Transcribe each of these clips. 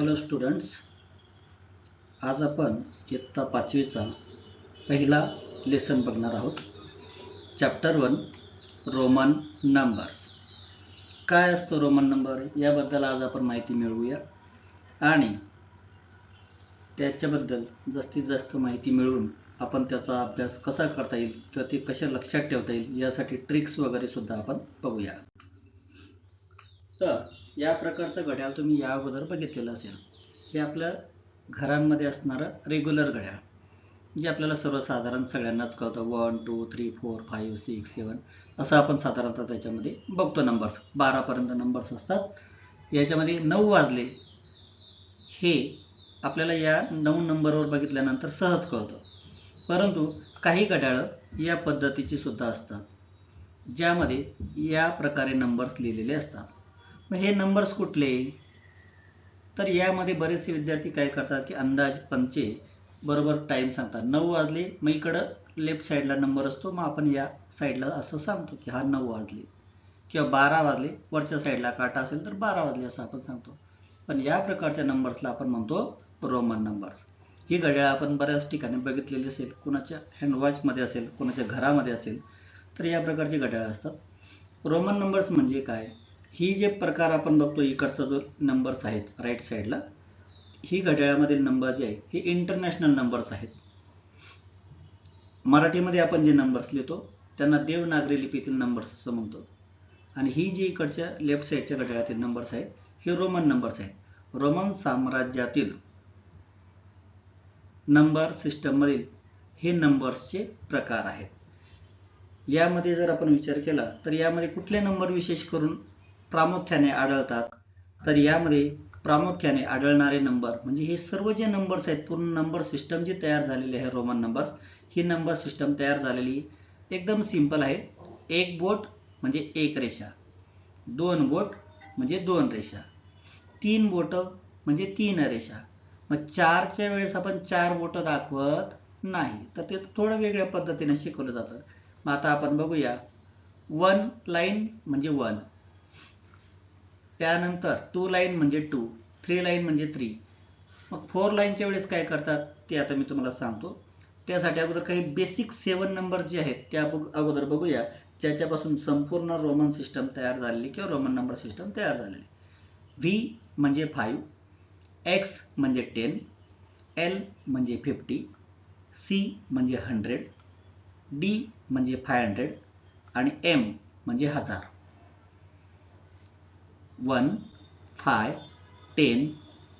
Hello students, आज आपण इयत्ता 5वीचा पहिला लेसन बघणार आहोत. Chapter 1 Roman numbers. काय असतो रोमन नंबर याबद्दल आज आपण माहिती मिळवूया आणि त्याच्याबद्दल जास्तीत जास्त माहिती मिळवून आपण त्याचा अभ्यास कसा करता येईल किंवा ते कशा लक्षात ठेवता येईल यासाठी ट्रिक्स वगैरे सुद्धा आपण बघूया. तर या प्रकारचं घड्याळ तुम्ही या अगोदर बघितलेलं असेल. हे आपल्या घरांमध्ये असणारं रेग्युलर घड्याळ, जे आपल्याला सर्वसाधारण सगळ्यांनाच कळतं. 1 2 3 4 5 6 7 असं आपण साधारणतः त्याच्यामध्ये बघतो. नंबर्स 12 पर्यंत नंबर्स असतात. याच्यामध्ये 9 वाजले हे आपल्याला या 9 नंबरवर बघितल्यानंतर सहज कळतं. परंतु काही घड्याळं या पद्धतीची सुद्धा असतात, ज्यामध्ये या प्रकारे नंबर्स लिहिलेले असतात. मग हे नंबर्स कुठले? तर यामध्ये बरेचसे विद्यार्थी काय करतात की अंदाज पंचे बरोबर टाइम सांगतात. 9 वाजले, मग इकडं लेफ्ट साईडला नंबर असतो, मग आपण या साईडला असं सांगतो की हा 9 वाजले. किंवा 12 वाजले, वरच्या साईडला काटा असेल तर 12 वाजले असं आपण सांगतो. पण या प्रकारच्या नंबर्सला आपण म्हणतो रोमन नंबर्स. ही घड्याळ आपण बऱ्याच ठिकाणी बघितलेली असेल, कुणाच्या हँडवॉचमध्ये असेल, कुणाच्या घरामध्ये असेल, तर या प्रकारची घड्याळ असतात. रोमन नंबर्स म्हणजे काय? ही जे प्रकार आपण बघतो, इकडचा जो नंबर्स आहेत राईट साईडला, ही घड्याळामधील नंबर जे आहे हे इंटरनॅशनल नंबर्स आहेत. मराठीमध्ये आपण जे नंबर्स लिहितो त्यांना देवनागरी लिपीतील नंबर्स असं म्हणतो. आणि ही जी इकडच्या लेफ्ट साईडच्या घड्याळातील नंबर्स आहेत हे रोमन नंबर्स आहेत. रोमन साम्राज्यातील नंबर सिस्टममधील हे नंबर्सचे प्रकार आहेत. यामध्ये जर आपण विचार केला तर यामध्ये कुठले नंबर विशेष करून प्रामुख्याने आढळतात? तर यामध्ये प्रामुख्याने आढळणारे नंबर म्हणजे हे सर्व जे नंबर्स आहेत, पूर्ण नंबर सिस्टम जी तयार झालेली आहे रोमन नंबर्स, ही नंबर सिस्टम तयार झालेली एकदम सिंपल आहे. 1 बोट म्हणजे 1 रेषा, 2 बोट म्हणजे 2 रेषा, 3 बोट म्हणजे 3 रेषा. मग 4च्या वेळेस आपण 4 बोट दाखवत नाही, तर ते थोडं वेगळ्या पद्धतीने शिकवलं जातं. मग आता आपण बघूया. 1 लाईन म्हणजे 1, त्यानंतर 2 लाईन म्हणजे 2, 3 लाईन म्हणजे 3. मग 4 लाईनच्या वेळेस काय करतात ते आता मी तुम्हाला सांगतो. त्यासाठी अगोदर काही बेसिक 7 नंबर जे आहेत त्या अगोदर बघूया, ज्याच्यापासून संपूर्ण रोमन सिस्टम तयार झालेली किंवा रोमन नंबर सिस्टम तयार झालेली. व्ही म्हणजे 5, एक्स म्हणजे 10, एल म्हणजे 50, सी म्हणजे 100, डी म्हणजे 500 आणि एम म्हणजे 1000. 1, 5, 10,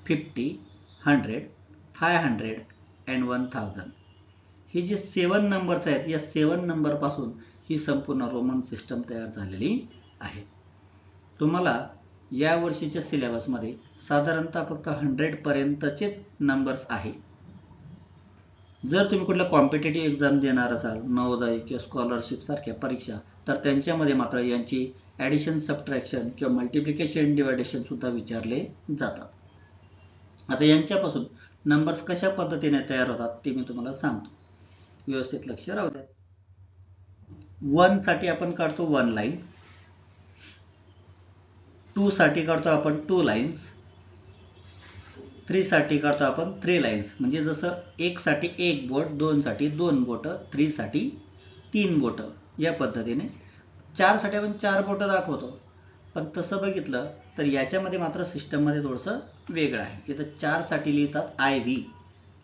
50, 100, 500 and 1000. हे जे 7 नंबर्स आहेत, या 7 नंबर पासून ही संपूर्ण रोमन सिस्टम तयार झालेली आहे. तुम्हाला या वर्षीच्या सिलेबसमध्ये साधारणतः फक्त 100 पर्यंतचेच नंबर्स आहे. जर तुम्ही कुठल्या कॉम्पिटेटिव्ह एक्झाम देणार असाल, नवोदय किंवा स्कॉलरशिप सारख्या परीक्षा, तर त्यांच्यामध्ये मात्र यांची ॲडिशन, सबट्रॅक्शन किंवा मल्टिप्लिकेशन, डिव्हायडेशन सुद्धा विचारले जातात. आता यांच्यापासून नंबर्स कशा पद्धतीने तयार होतात ते मी तुम्हाला सांगतो. व्यवस्थित लक्ष राहू द्या. 1 साठी आपण काढतो 1 लाईन, 2 साठी काढतो आपण 2 लाईन्स, 3 साठी काढतो आपण 3 लाईन्स. म्हणजे जसं 1 साठी 1 बोट, 2 साठी 2 बोट, 3 साठी 3 बोट, या पद्धतीने. 4 साठी आपण 4 बोट दाखवतो. पण तसं बघितलं तर याच्यामध्ये मात्र सिस्टममध्ये थोडंसं वेगळं आहे. इथं 4 साठी लिहितात IV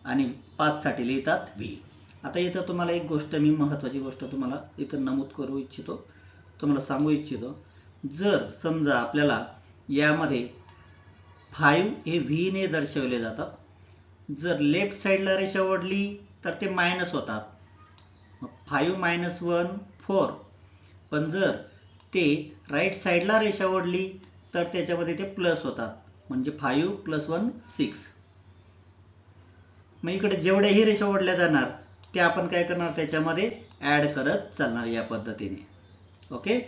आणि 5 साठी लिहितात V. आता इथं तुम्हाला एक गोष्ट, मी महत्त्वाची गोष्ट तुम्हाला इथं नमूद करू इच्छितो, तुम्हाला सांगू इच्छितो. जर समजा आपल्याला यामध्ये 5 हे V ने दर्शवले जातात, जर लेफ्ट साईडला रेषा ओढली तर ते मायनस होतात. 5 - 1 4. पण जर ते राईट साईडला रेषा ओढली तर त्याच्यामध्ये ते प्लस होतात, म्हणजे 5 + 1 6. मग इकडे जेवढ्याही रेषा ओढल्या जाणार ते आपण काय करणार, त्याच्यामध्ये ऍड करत चालणार या पद्धतीने. ओके,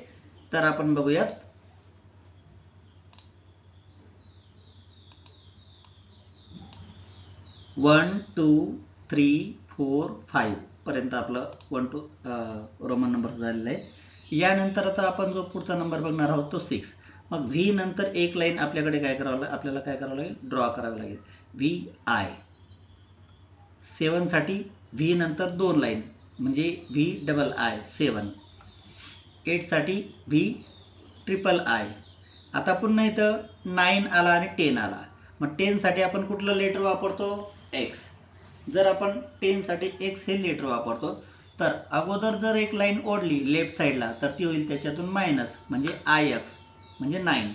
तर आपण बघूयात. वन 2 3 4 5 पर्यंत आपलं 1 2 रोमन नंबर झालेला आहे. यानंतर आता आपण जो पुढचा नंबर बघणार आहोत तो 6. मग व्ही नंतर एक लाईन आपल्याकडे काय करावं लागेल, आपल्याला काय करावं लागेल, ड्रॉ करावी लागेल. व्ही आय 7 साठी व्ही नंतर 2 लाईन म्हणजे व्ही डबल आय 7. 8 साठी व्ही ट्रिपल आय. आता पुन्हा इथं 9 आला आणि 10 आला. मग 10 साठी आपण कुठलं लेटर वापरतो, एक्स. जर आपण 10 साठी एक्स हे लेटर वापरतो तर अगोदर जर एक लाईन ओढली लेफ्ट साईडला तर ती होईल त्याच्यातून मायनस म्हणजे आय एक्स म्हणजे 9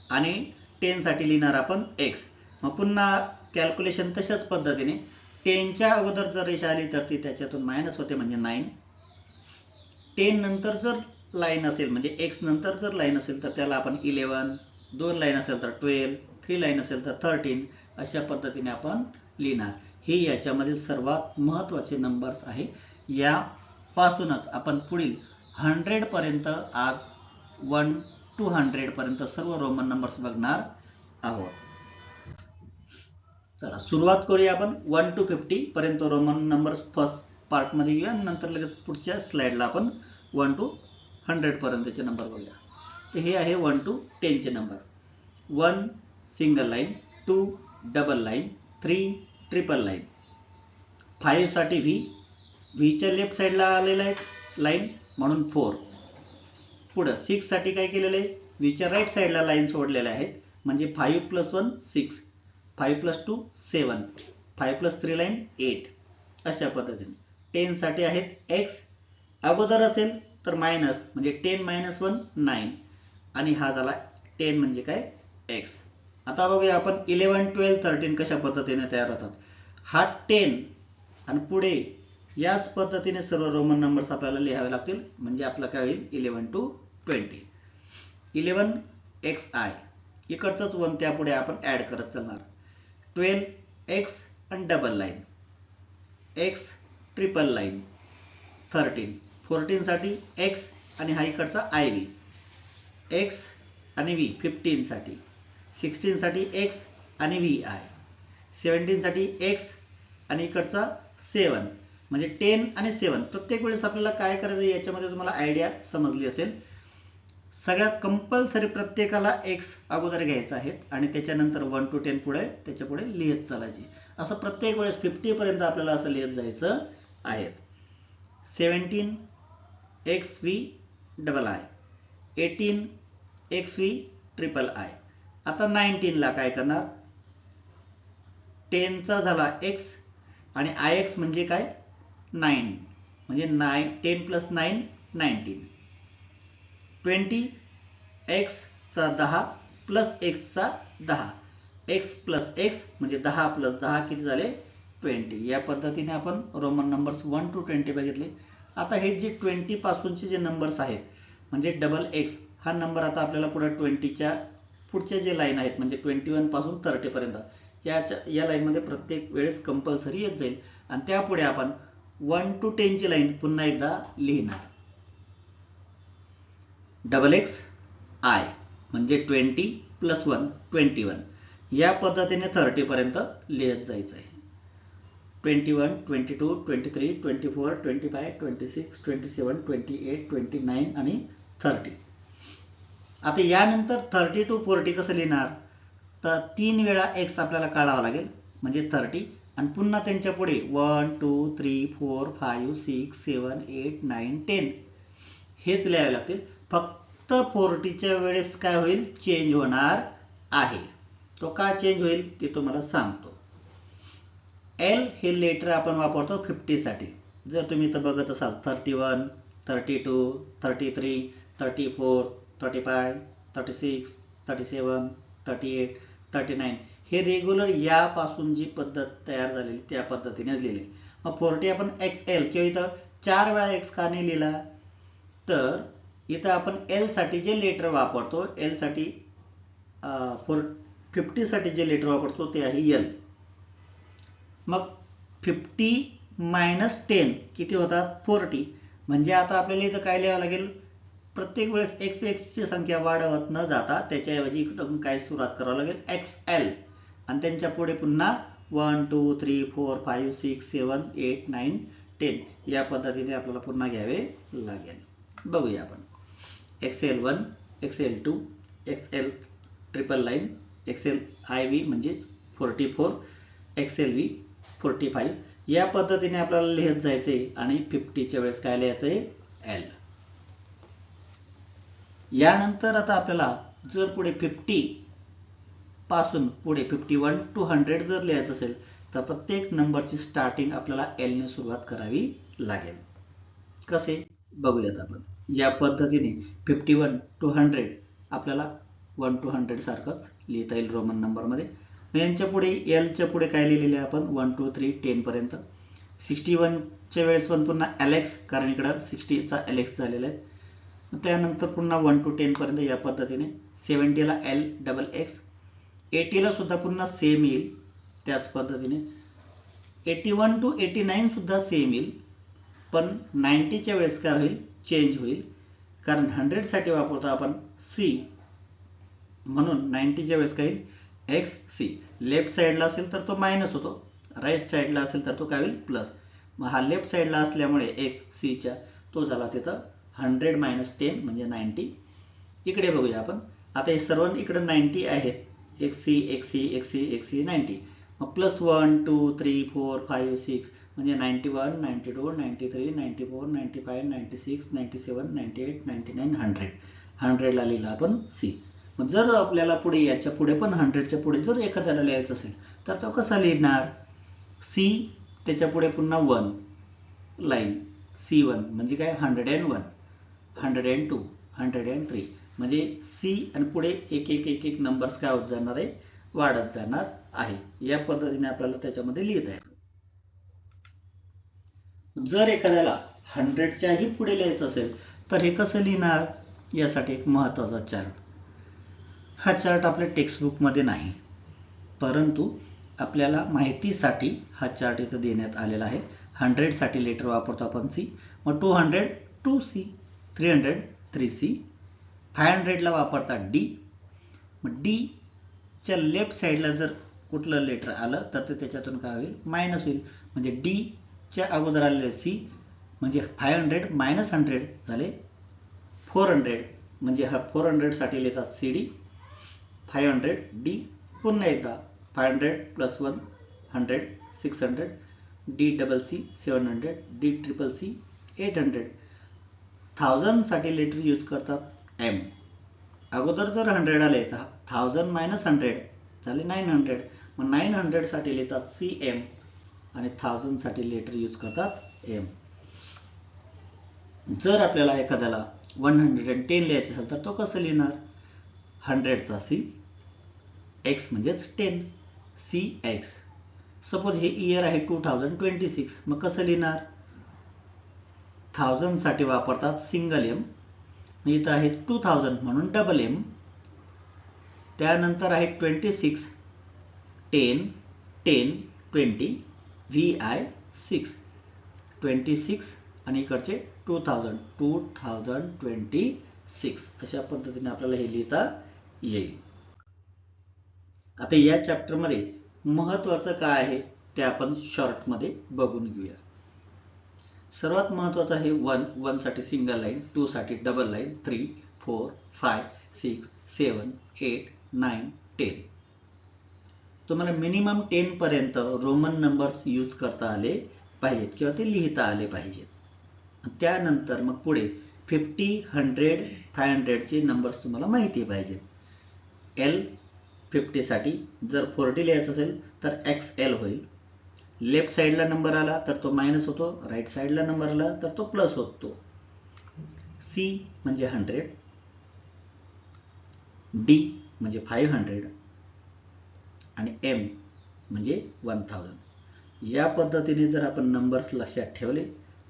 आणि 10 साठी लिहिणार आपण एक्स. मग पुन्हा कॅल्क्युलेशन तशाच पद्धतीने 10च्या अगोदर जर रेषा आली तर ती त्याच्यातून मायनस होते म्हणजे 9. 10 नंतर जर लाईन असेल म्हणजे एक्स नंतर जर लाईन असेल तर त्याला आपण 11, 2 लाईन असेल तर 12, 3 लाईन असेल तर 13 अशा पद्धतीने आपण लिहिणार. हे याच्यामधील सर्वात महत्त्वाचे नंबर्स आहे. यापासूनच आपण पुढील 100 पर्यंत आज 1 to 100 पर्यंत सर्व रोमन नंबर्स बघणार आहोत. चला सुरुवात करूया आपण 1 to 50 पर्यंत रोमन नंबर्स फर्स्ट पार्ट मध्ये घेऊया आणि नंतर लगेच पुढच्या स्लाइडला आपण 1 to 100 पर्यंतचे नंबर बघूया. तर हे आहे 1 to 10 चे number. 1 single line, 2 double line, 3 triple line. 5 साठी व्हीच्या लेफ्ट साईडला आलेला आहे लाईन म्हणून 4. पुढं 6 साठी काय केलेलं आहे, व्हीच्या राईट साईडला लाईन सोडलेल्या आहेत म्हणजे 5 + 1 6, 5 + 2 7, 5 + 3 लाईन 8 अशा पद्धतीने. 10 साठी आहेत एक्स. अगोदर असेल तर मायनस म्हणजे 10 - 1 9 आणि हा झाला 10 म्हणजे काय एक्स. आता बघूया आपण 11, 12, 13 कशा पद्धतीने तयार होतात. हा 10 आणि पुढे याच पद्धतीने सर्व रोमन नंबर्स आपल्याला लिहावे लागतील म्हणजे आपलं काय होईल 11 to 20. 11 एक्स आय, इकडचंच 1 त्यापुढे आपण ऍड करत चालणार. 12 एक्स आणि double line, x triple line. 14 साठी एक्स आणि हा इकडचा आय व्ही, एक्स आणि व्ही 15 साठी. 16 साठी एक्स आणि व्ही आय. 17 साठी एक्स आणि इकडचा 7 म्हणजे 10 आणि 7. प्रत्येक वेळेस आपल्याला काय करायचं याच्यामध्ये तुम्हाला आयडिया समजली असेल. सगळ्यात कंपल्सरी प्रत्येकाला एक्स अगोदर घ्यायचा आहे आणि त्याच्यानंतर 1 to 10 पुढे त्याच्या पुढे लिहित चालायची. असं प्रत्येक वेळेस 50 पर्यंत आपल्याला असं लिहित जायचं आहे. 17 x V double I, 18 x V triple I. आता 19 ला काय करणार, 10 चा झाला एक्स आणि आय एक्स म्हणजे काय 9 म्हणजे 10 + 9 19. 20 एक्स चा 10 + एक्स चा 10, एक्स + एक्स म्हणजे 10 + 10 किती झाले 20. या पद्धतीने आपण रोमन नंबर्स 1 to 20 बघितले. आता हे जे 20 पासूनचे जे नंबर्स आहेत म्हणजे डबल एक्स हा नंबर आता आपल्याला पुढे 20च्या पुढचे जे लाईन आहेत म्हणजे 21 पासून 30 पर्यंत या लाईनमध्ये प्रत्येक वेळेस कंपल्सरी येत जाईल आणि त्यापुढे आपण 1 to 10 ची लाईन पुन्हा एकदा लिहिणार. डबल एक्स आय म्हणजे 20 + 1 21. या पद्धतीने 30 पर्यंत लिहित जायचं आहे. 21, 22, 23, 24, 25, 26, 27, 28, 29 आणि 30. आता यानंतर 30 to 40 कसं लिहिणार, तर 3 वेळा एक्स आपल्याला काढावा लागेल म्हणजे 30 आणि पुन्हा त्यांच्या पुढे 1 2 3 4 5 6 7 8 9 10 हेच लिहावे लागतील. फक्त 40च्या वेळेस काय होईल चेंज होणार आहे. तो का चेंज होईल ते तुम्हाला सांगतो. एल हे लेटर आपण वापरतो 50 साठी. जर तुम्ही इथं बघत असाल 31, 32, 33, 34, 35, 36, 37, 38, 39 हे रेग्युलर यापासून जी पद्धत तयार झालेली त्या पद्धतीने लिहिले. मग 40 आपण XL किंवा इथं 4 वेळा एक्स का नाही लिहिला, तर इथं आपण एल साठी जे लेटर वापरतो एल साठी 50 साठी जे लेटर वापरतो ते आहे एल. मग 50 - 10 किती होतात 40. म्हणजे आता आपल्याला इथं काय लिहावं लागेल, प्रत्येक वेळेस एक्सची संख्या वाढवत न जाता त्याच्याऐवजी इकडून काय सुरुवात करावं लागेल XL आणि त्यांच्या पुढे पुन्हा 1 2 3 4 5 6 7 8 9 10 या पद्धतीने आपल्याला पुन्हा घ्यावे लागेल. बघूया आपण. XL1 XL2, XL triple line, XLIV म्हणजे 44, XLV 45 या पद्धतीने आपल्याला लिहित जायचे आणि 50च्या वेळेस काय लिहायचंय L. यानंतर आता आपल्याला जर पुढे 50 पासून पुढे 51 to 100 जर लिहायचं असेल तर प्रत्येक नंबरची स्टार्टिंग आपल्याला L ने सुरुवात करावी लागेल. कसे बघूयात आपण. या पद्धतीने 51 to 100 आपल्याला 1 to 100 सारखंच लिहिता येईल रोमन नंबरमध्ये. यांच्या पुढे L च्या पुढे काय लिहिलेले आपण 1 2 3 10 पर्यंत. 61 च्या वेळेस पण पुन्हा LX कारण इकडं 60 चा LX झालेला आहे. त्यानंतर पुन्हा 1 to 10 पर्यंत या पद्धतीने. 70 ला LXX. 80 ला सुद्धा पुन्हा सेम येईल त्याच पद्धतीने. 81 to 89 सुद्धा सेम येईल पण 90 च्या वेळेस काय होईल चेंज होईल कारण 100 साठी वापरतो आपण C म्हणून 90 च्या वेळेस काय येईल XC. लेफ्ट साइडला असेल तर तो मायनस होतो, राईट साइडला असेल तर तो काय होईल प्लस. मग हा लेफ्ट साइडला असल्यामुळे XC च्या तो झाला तिथं 100 - 10 म्हणजे 90. इकडे बघूया आपण. आता हे सर्व इकडे 90 आहेत. XC XC XC XC 90. मग प्लस 1 2 3 4 5 6 म्हणजे 91 92 93 94 95 96 97 98 99 100. 100 ला लिहिला आपण C. मग जर आपल्याला पुढे याच्या पुढे पण 100 च्या पुढे जर एखाद्याला लिहायचं असेल तर तो कसा लिहिणार C त्याच्या पुढे पुन्हा 1 लाईन C1 म्हणजे काय 101 102 103 म्हणजे C आणि पुढे एक एक एक एक नंबर्स काय होत जाणार आहे वाढत जाणार आहे. या पद्धतीने आपल्याला त्याच्यामध्ये लिहिता येतं. जर एखाद्याला 100 च्याही पुढे लिहायचं असेल तर हे कसं लिहिणार यासाठी एक महत्त्वाचा चार्ट. हा चार्ट आपल्या टेक्स्टबुक मध्ये नाही परंतु आपल्याला माहितीसाठी हा चार्ट इथं देण्यात आलेला आहे. 100 साठी लेटर वापरतो आपण C. मग 200 2C, 300 3C, 500 ला वापरतात D. मग D च्या लेफ्ट साइडला जर कुठलं लेटर आलं तर ते त्याच्यातून काय होईल मायनस होईल म्हणजे D च्या अगोदर आलेले C म्हणजे 500 - 100 झाले 400 म्हणजे हा 400 साठी लिहितात CD. 500 D पुन्हा एकदा 500 + 1 100 600 DCC 700 DCCC 800. 1000 साठी लेटर यूज करतात M. अगोदर जर 100 आले तर 1000 - 100 झाले 900. मग 900 साठी लिहितात CM आणि 1000 साठी लेटर यूज करतात M. जर आपल्याला एखाद्याला 110 लिहायचं असेल तर तो कसं लिहिणार 100 चा C X म्हणजेच 10 CX. सपोज हे इयर आहे 2026 मग कसं लिहिणार 1000 साठी वापरतात सिंगल M. इथं आहे 2000 म्हणून डबल M. त्यानंतर आहे 26 10 10 20 VI 6 26 आणि इकडचे 2000 2026 अशा पद्धतीने आपल्याला हे लिहिता येईल. आता या चॅप्टर मध्ये महत्त्वाचं काय आहे ते आपण शॉर्ट मध्ये बघून घेऊया. सर्वात महत्त्वाचं आहे 1 साठी सिंगल लाईन, 2 साठी डबल लाईन, 3 4 5 6 7 8 9 10. तुम्हाला मिनिमम 10 पर्यंत रोमन नंबर्स यूज करता आले पाहिजेत किंवा ते लिहिता आले पाहिजेत. त्यानंतर मग पुढे 50 100 500 चे नंबर्स तुम्हाला माहिती पाहिजेत. L 50 साठी जर 40 लिहायचं असेल तर XL होईल. लेफ्ट साइडला नंबर आला तर तो मायनस होतो, राईट साइडला नंबर आला तर तो प्लस होतो. C म्हणजे 100, D म्हणजे 500 आणि M म्हणजे 1000. या पद्धतीने जर आपण नंबर्स लक्षात ठेवले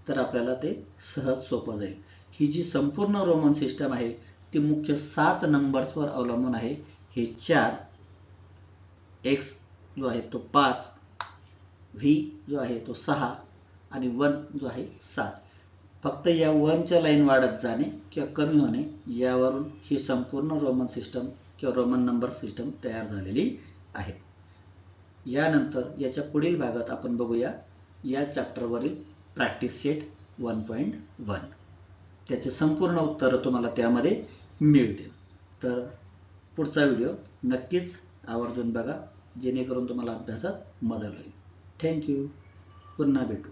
तर आपल्याला ते सहज सोपं जाईल. ही जी संपूर्ण रोमन सिस्टम आहे ती मुख्य 7 नंबर्सवर अवलंबून आहे. हे 4 X जो आहे तो 5, V जो आहे तो 6 आणि 1 जो आहे 7. फक्त या 1 च्या लाईन वाढत जाणे किंवा कमी होणे यावरून ही संपूर्ण रोमन सिस्टम किंवा रोमन नंबर सिस्टम तयार झालेली आहे. यानंतर याच्या पुढील भागात आपण बघूया या चॅप्टरवरील प्रॅक्टिस सेट 1.1. त्याचे संपूर्ण उत्तर तुम्हाला त्यामध्ये मिळतील. तर पुढचा व्हिडिओ नक्कीच आवर्जून बघा, जेणेकरून तुम्हाला अभ्यासात मदत होईल. थँक्यू. पुन्हा भेटू.